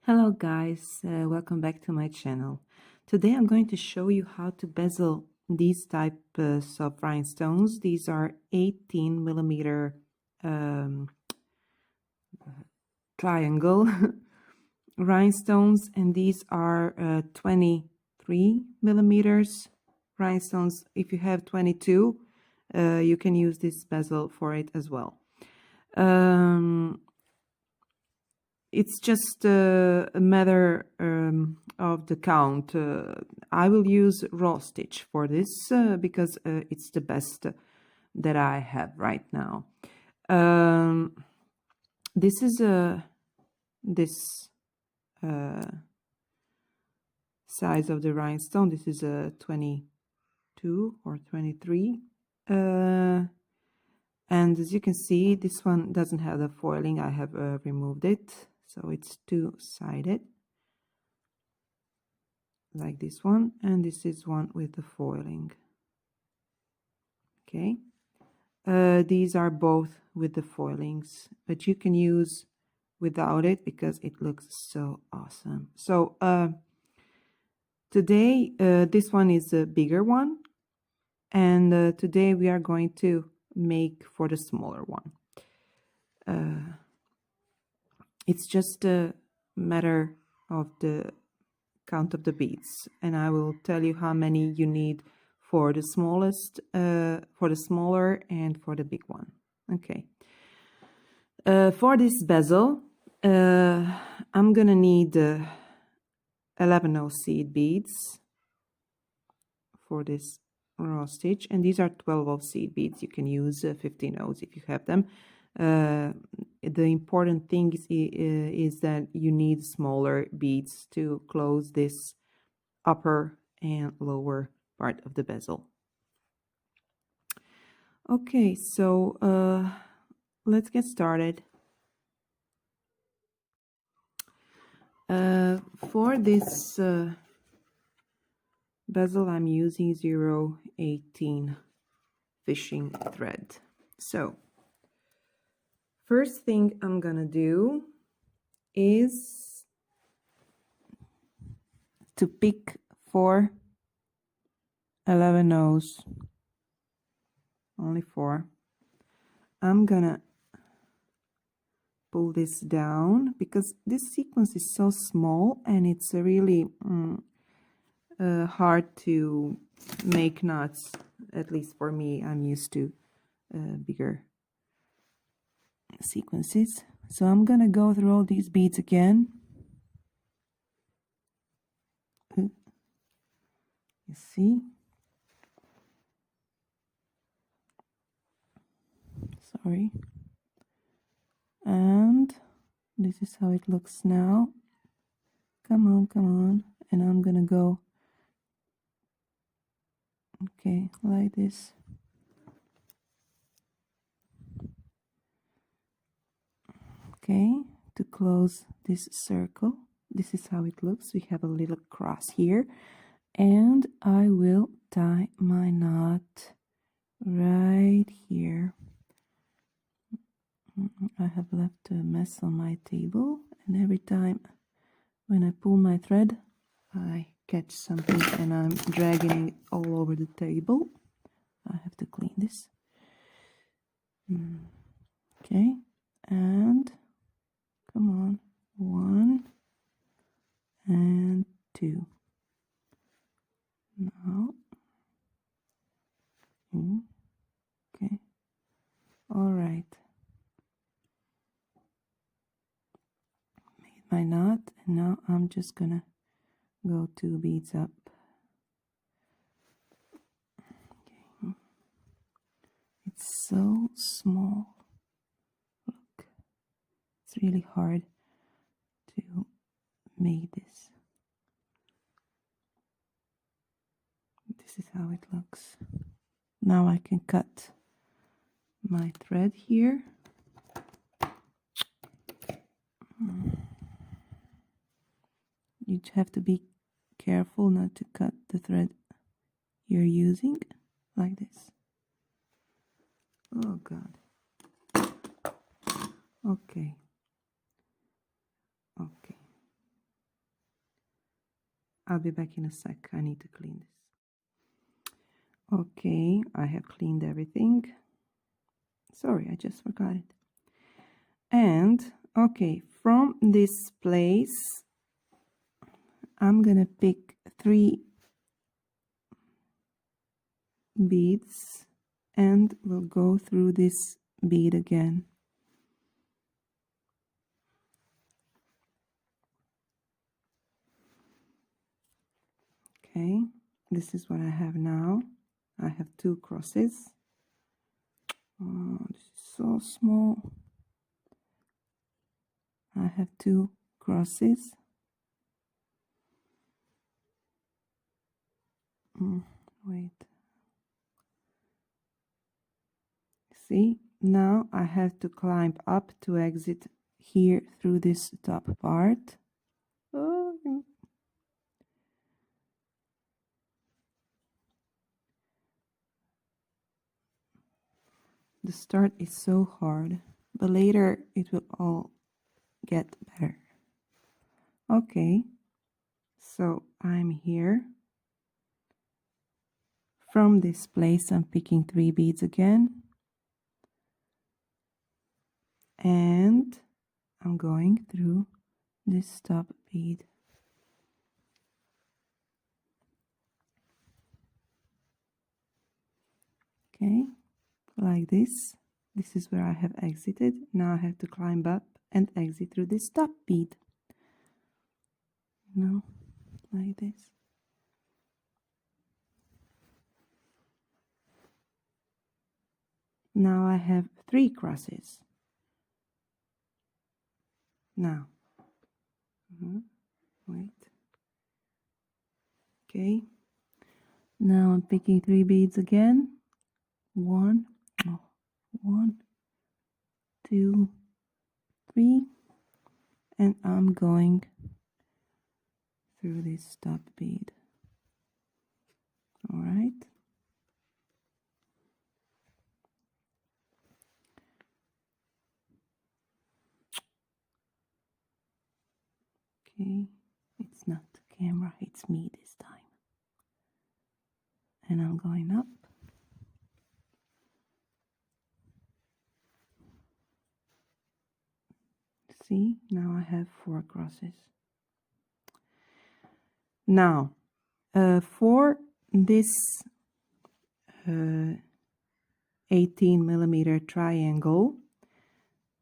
Hello guys, welcome back to my channel. Today I'm going to show you how to bezel these types of rhinestones. These are 18 millimeter triangle rhinestones, and these are 23 millimeters rhinestones. If you have 22, you can use this bezel for it as well. It's just a matter of the count. I will use raw stitch for this because it's the best that I have right now. This is this size of the rhinestone. This is a 22 or 23. And as you can see, this one doesn't have the foiling. I have removed it. So it's two-sided, like this one, and this is one with the foiling. Okay, these are both with the foilings, but you can use without it because it looks so awesome. So today, this one is a bigger one, and today we are going to make for the smaller one. It's just a matter of the count of the beads, and I will tell you how many you need for the smallest, for the smaller, and for the big one. Okay. For this bezel, I'm gonna need 11 seed beads for this raw stitch, and these are 12 seed beads. You can use 15 O's if you have them. The important thing is that you need smaller beads to close this upper and lower part of the bezel. Okay, so let's get started. For this bezel, I'm using 018 fishing thread. So first thing I'm gonna do is to pick 4 11 O's, only 4. I'm gonna pull this down because this sequence is so small and it's really hard to make knots. At least for me, I'm used to bigger sequences. So I'm gonna go through all these beads again. You see? Sorry. And this is how it looks now. Come on, come on. And I'm gonna go, okay, like this. Okay, to close this circle. This is how it looks. We have a little cross here. And I will tie my knot right here. I have left a mess on my table, and every time when I pull my thread, I catch something and I'm dragging it all over the table. I have to clean this. Okay, and come on, 1 and 2. Now, okay, all right. Made my knot, and now I'm just gonna go 2 beads up. Okay. It's so small. Look, it's really hard to make this. This is how it looks. Now I can cut my thread here. You have to be careful not to cut the thread you're using, like this. Oh God. Okay. Okay. I'll be back in a sec. I need to clean this. Okay, I have cleaned everything. Sorry, I just forgot it. And okay, from this place, I'm gonna pick 3 beads and we'll go through this bead again. Okay, this is what I have now. I have 2 crosses. Oh, this is so small. I have 2 crosses. Wait. See, now I have to climb up to exit here through this top part. Oh. The start is so hard, but later it will all get better. Okay, so I'm here. From this place, I'm picking 3 beads again. And I'm going through this top bead. Okay, like this. This is where I have exited. Now I have to climb up and exit through this top bead. No, like this. Now I have 3 crosses. Now, wait. Okay. Now I'm picking 3 beads again. 1, 2, 3, and I'm going through this top bead. All right. Okay, it's not the camera, it's me this time. And I'm going up. See, now I have 4 crosses. Now, for this 18mm triangle,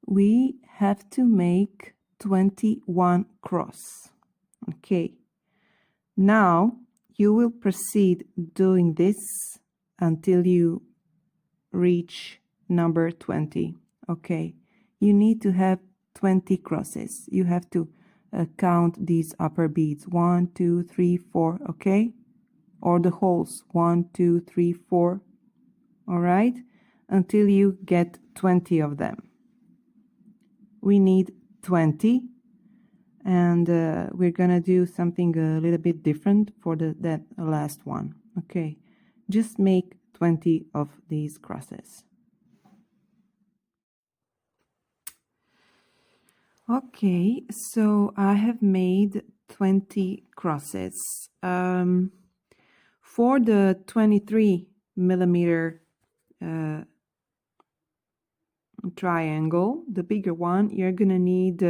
we have to make 21 cross. Okay, now you will proceed doing this until you reach number 20. Okay, you need to have 20 crosses. You have to count these upper beads. 1, 2, 3, 4, okay? Or the holes. 1, 2, 3, 4. All right? Until you get 20 of them. We need 20. And we're gonna do something a little bit different for that last one. Okay, just make 20 of these crosses. Okay, so I have made 20 crosses. For the 23mm triangle, the bigger one, you're gonna need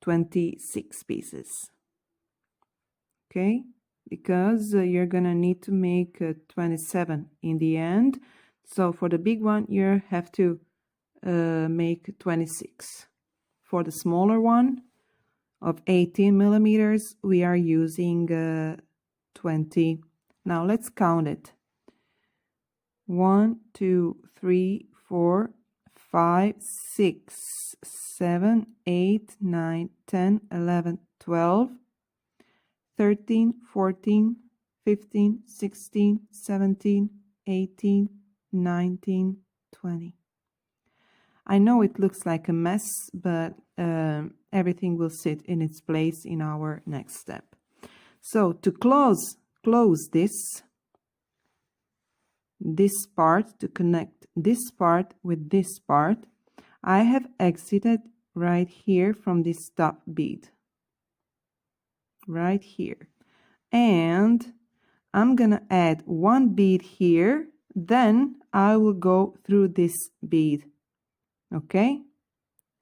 26 pieces. Okay, because you're gonna need to make 27 in the end. So for the big one, you have to make 26. For the smaller one of 18mm, we are using 20. Now let's count it. 1, 2, 3, 4, 5, 6, 7, 8, 9, 10, 11, 12, 13, 14, 15, 16, 17, 18, 19, 20. I know it looks like a mess, but everything will sit in its place in our next step. So to close this part, to connect this part with this part, I have exited right here from this top bead. right here. And I'm gonna add one bead here, then I will go through this bead, okay?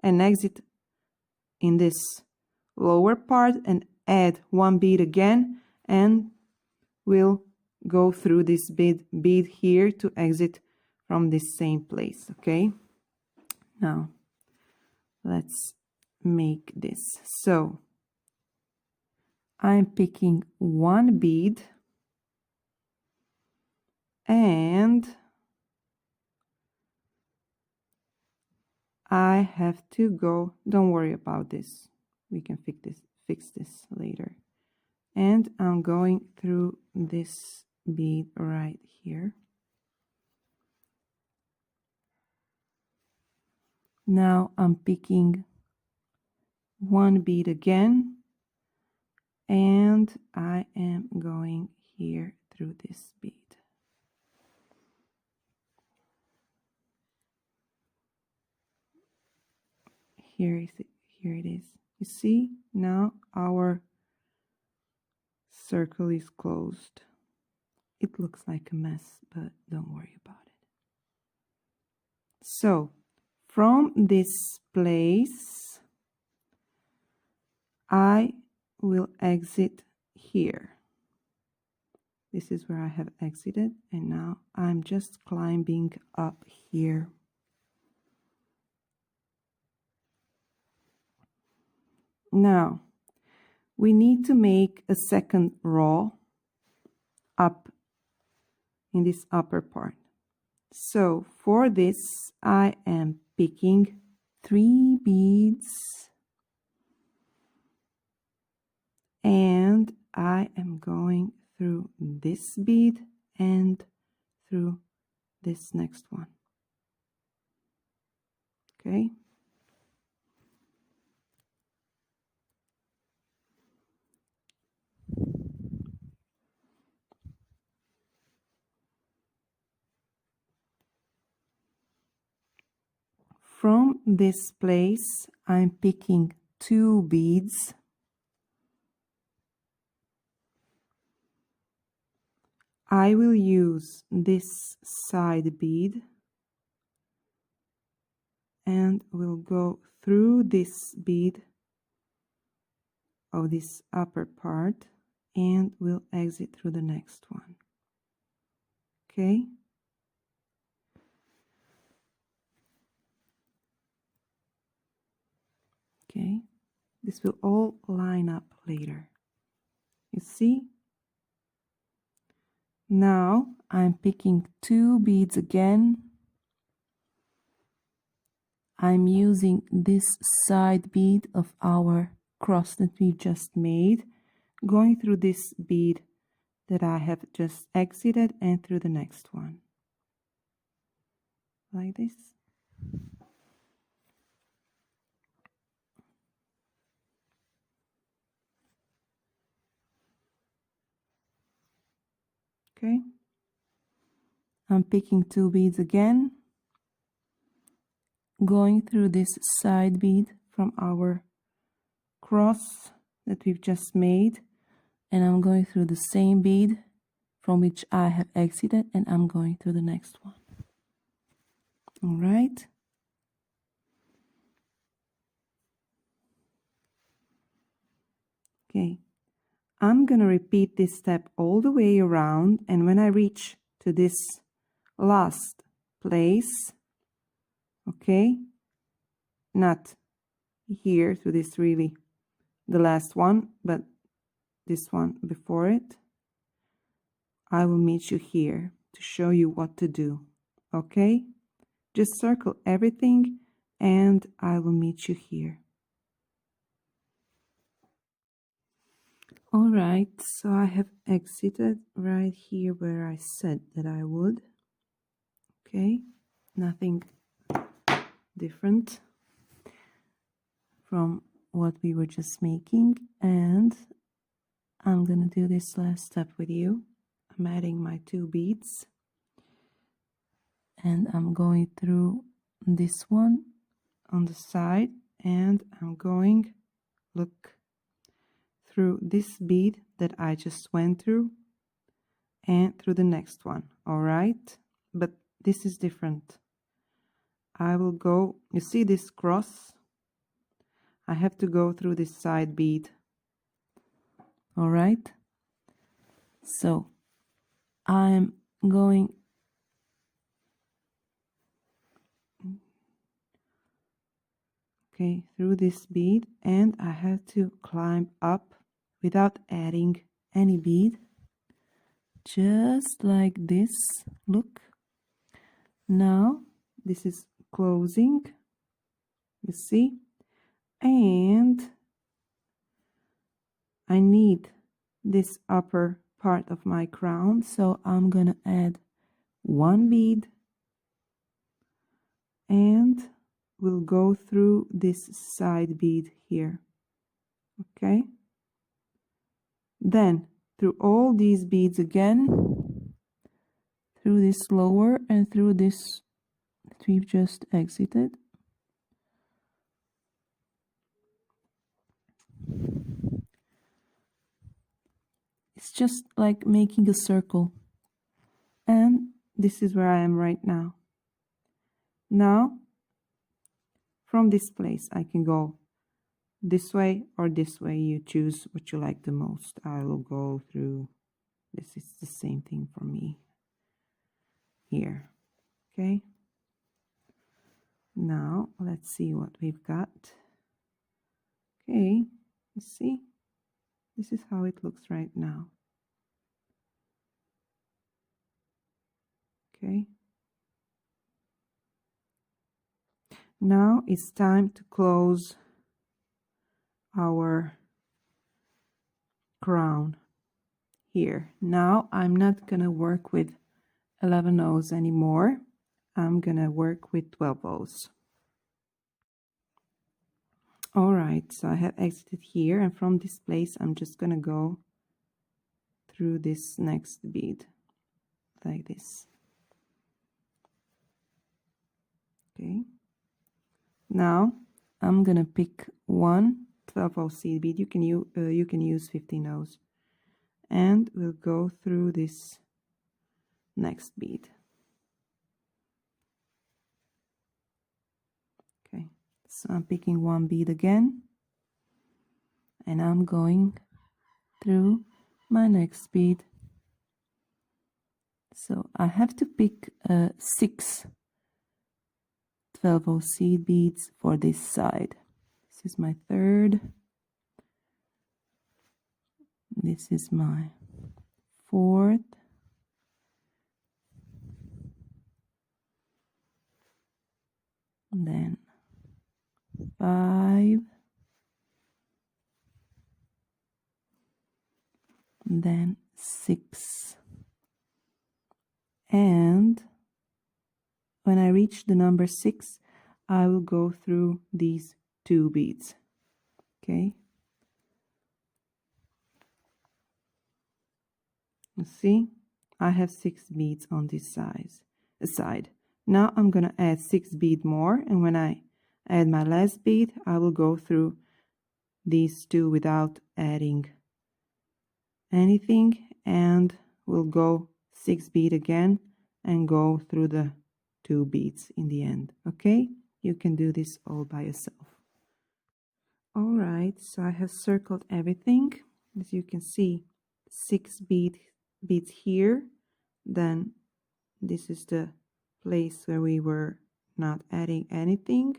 And exit in this lower part and add one bead again, and we'll go through this bead here to exit from this same place, okay? Now, let's make this. So, I'm picking one bead and I have to go, don't worry about this. We can fix this later. And I'm going through this bead right here. Now I'm picking one bead again, and I am going here through this bead. Here it is. You see, now our circle is closed. It looks like a mess, but don't worry about it. So, from this place, I will exit here. This is where I have exited, and now I'm just climbing up here. Now, we need to make a second row up in this upper part. So for this, I am picking 3 beads and I am going through this bead and through this next one. Okay. From this place, I'm picking 2 beads. I will use this side bead and we'll go through this bead of this upper part and we'll exit through the next one. Okay. Okay. This will all line up later. You see? Now I'm picking 2 beads again. I'm using this side bead of our cross that we just made, going through this bead that I have just exited and through the next one. Like this. Okay. I'm picking 2 beads again, going through this side bead from our cross that we've just made, and I'm going through the same bead from which I have exited, and I'm going through the next one. All right. Okay. I'm going to repeat this step all the way around, and when I reach to this last place, okay, not here to this really the last one, but this one before it, I will meet you here to show you what to do. Okay, just circle everything and I will meet you here. All right, so I have exited right here where I said that I would. Okay, nothing different from what we were just making, and I'm gonna do this last step with you. I'm adding my 2 beads and I'm going through this one on the side, and I'm going, look, through this bead that I just went through and through the next one, all right? But this is different. I will go, you see this cross? I have to go through this side bead, all right? So I'm going through this bead, and I have to climb up without adding any bead, just like this. Look, now this is closing, you see, and I need this upper part of my crown, so I'm gonna add one bead and we'll go through this side bead here. Okay, then through all these beads again, through this lower and through this that we've just exited. It's just like making a circle, and this is where I am right now. Now from this place I can go this way or this way. You choose what you like the most. I will go through this. Is the same thing for me here. Okay, now let's see what we've got. Okay, you see, this is how it looks right now. Okay, now it's time to close our crown here. Now I'm not gonna work with 11 O's anymore. I'm gonna work with 12 O's. All right, so I have exited here, and from this place I'm just gonna go through this next bead like this. Okay, now I'm gonna pick one 12-0 seed bead. You can use 15 O's, and we'll go through this next bead. Okay, so I'm picking one bead again, and I'm going through my next bead. So I have to pick 6 12-0 seed beads for this side. This is my third. This is my fourth. And then 5. And then 6. And when I reach the number 6, I will go through these 2 beads. Okay, you see, I have 6 beads on this side. Now I'm gonna add 6 beads more, and when I add my last bead, I will go through these 2 without adding anything, and we'll go 6 bead again and go through the 2 beads in the end. Okay, you can do this all by yourself. All right, so I have circled everything. As you can see, 6 beads here. Then this is the place where we were not adding anything.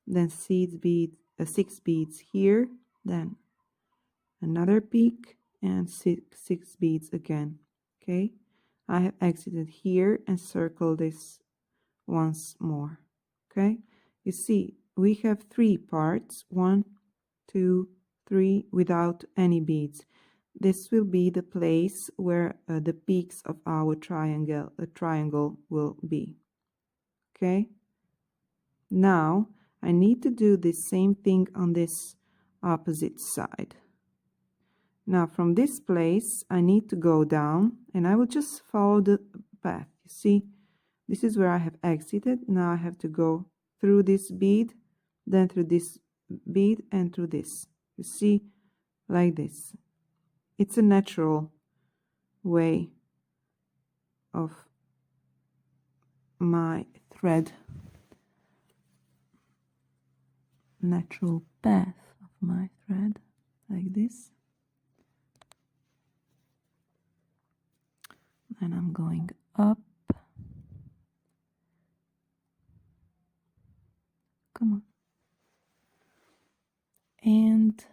Then 6 beads here. Then another peak and 6 beads again. Okay, I have exited here and circled this once more. Okay, you see we have 3 parts, 1, 2, 3, without any beads. This will be the place where the peaks of our triangle will be. Okay, now I need to do the same thing on this opposite side. Now from this place I need to go down, and I will just follow the path. You see, this is where I have exited. Now I have to go through this bead, then through this bead, and through this. You see, like this. It's a natural way of my thread, natural path of my thread, like this. And I'm going up. Come on. And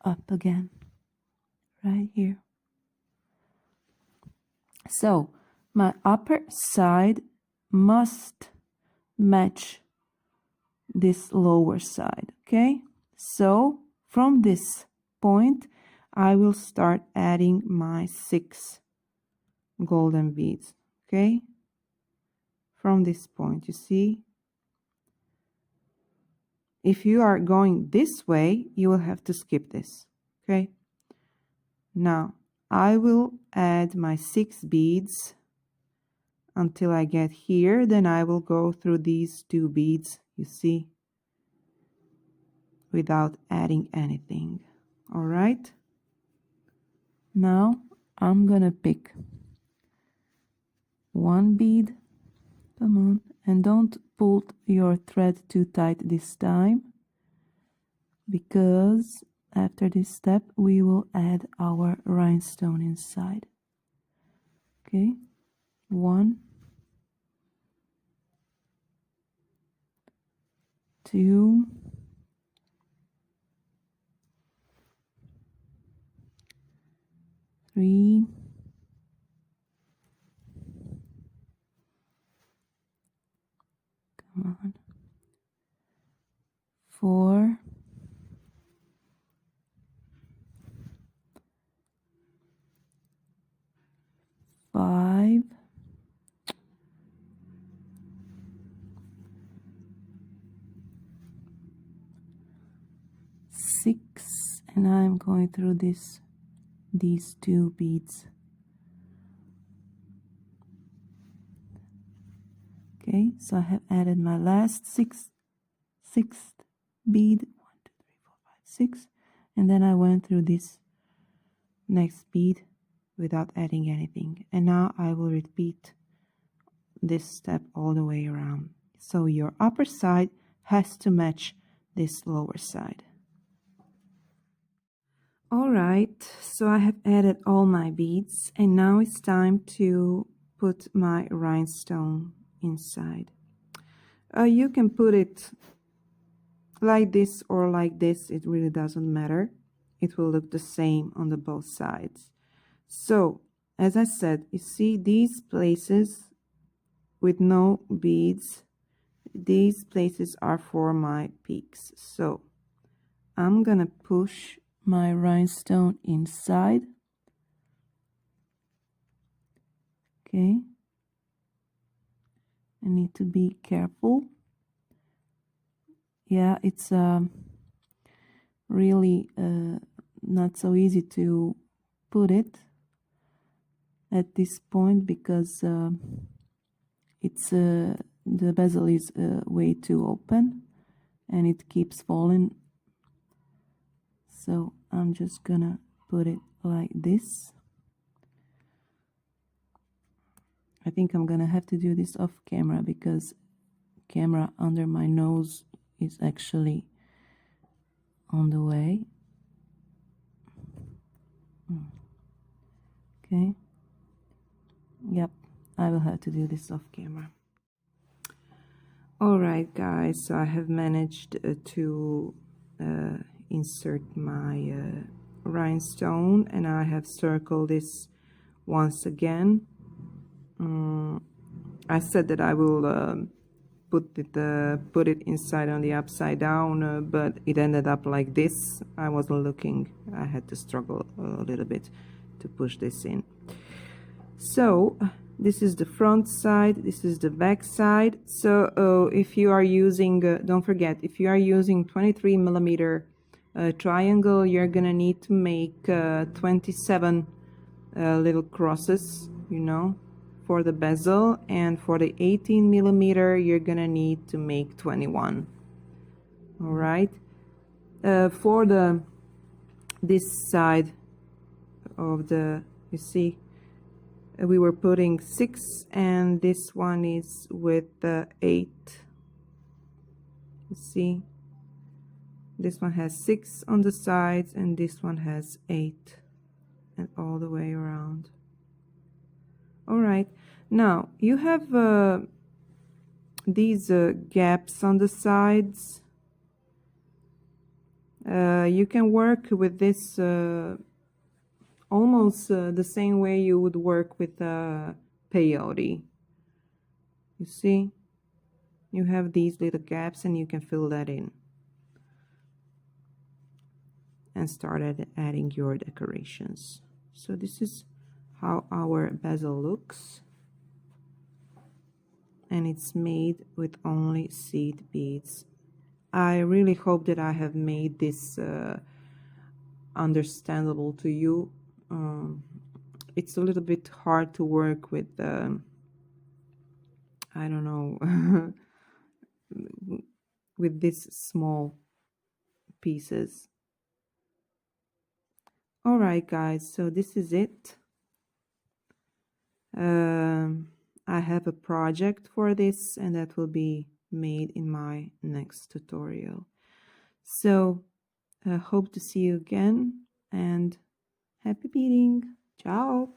up again, right here. So my upper side must match this lower side, okay? So from this point, I will start adding my 6 golden beads, okay? From this point, you see? If you are going this way, you will have to skip this, okay? Now, I will add my 6 beads until I get here, then I will go through these 2 beads, you see, without adding anything. All right? Now, I'm gonna pick 1 bead, come on, and don't pull your thread too tight this time, because after this step we will add our rhinestone inside. Okay, 1, 2, 3, 4, 5, 6, and I'm going through these 2 beads. Okay, so I have added my last sixth bead, 1, 2, 3, 4, 5, 6, and then I went through this next bead without adding anything, and now I will repeat this step all the way around. So your upper side has to match this lower side. All right, so I have added all my beads, and now it's time to put my rhinestone inside. You can put it like this or like this, it really doesn't matter. It will look the same on the both sides. So, as I said, you see these places with no beads, these places are for my peaks. So, I'm gonna push my rhinestone inside. Okay. I need to be careful. Yeah, it's really not so easy to put it at this point because it's the bezel is way too open and it keeps falling. So I'm just gonna put it like this. I think I'm gonna have to do this off camera because camera under my nose is actually on the way. Okay. Yep, I will have to do this off camera. All right, guys, so I have managed to insert my rhinestone, and I have circled this once again. I said that I will put it inside on the upside down, but it ended up like this. I wasn't looking. I had to struggle a little bit to push this in. So this is the front side, this is the back side. So if you are using, don't forget, if you are using 23 millimeter triangle, you're gonna need to make 27 little crosses, you know, for the bezel, and for the 18 millimeter you're gonna need to make 21. All right, For this side of the, you see, we were putting 6, and this one is with 8. You see, this one has 6 on the sides, and this one has 8, and all the way around. All right, now you have these gaps on the sides. You can work with this almost the same way you would work with peyote. You see, you have these little gaps, and you can fill that in and start adding your decorations. So this is how our bezel looks, and it's made with only seed beads. I really hope that I have made this understandable to you. It's a little bit hard to work with, I don't know, with these small pieces. All right, guys, so this is it. I have a project for this, and that will be made in my next tutorial. So hope to see you again, and happy beading. Ciao.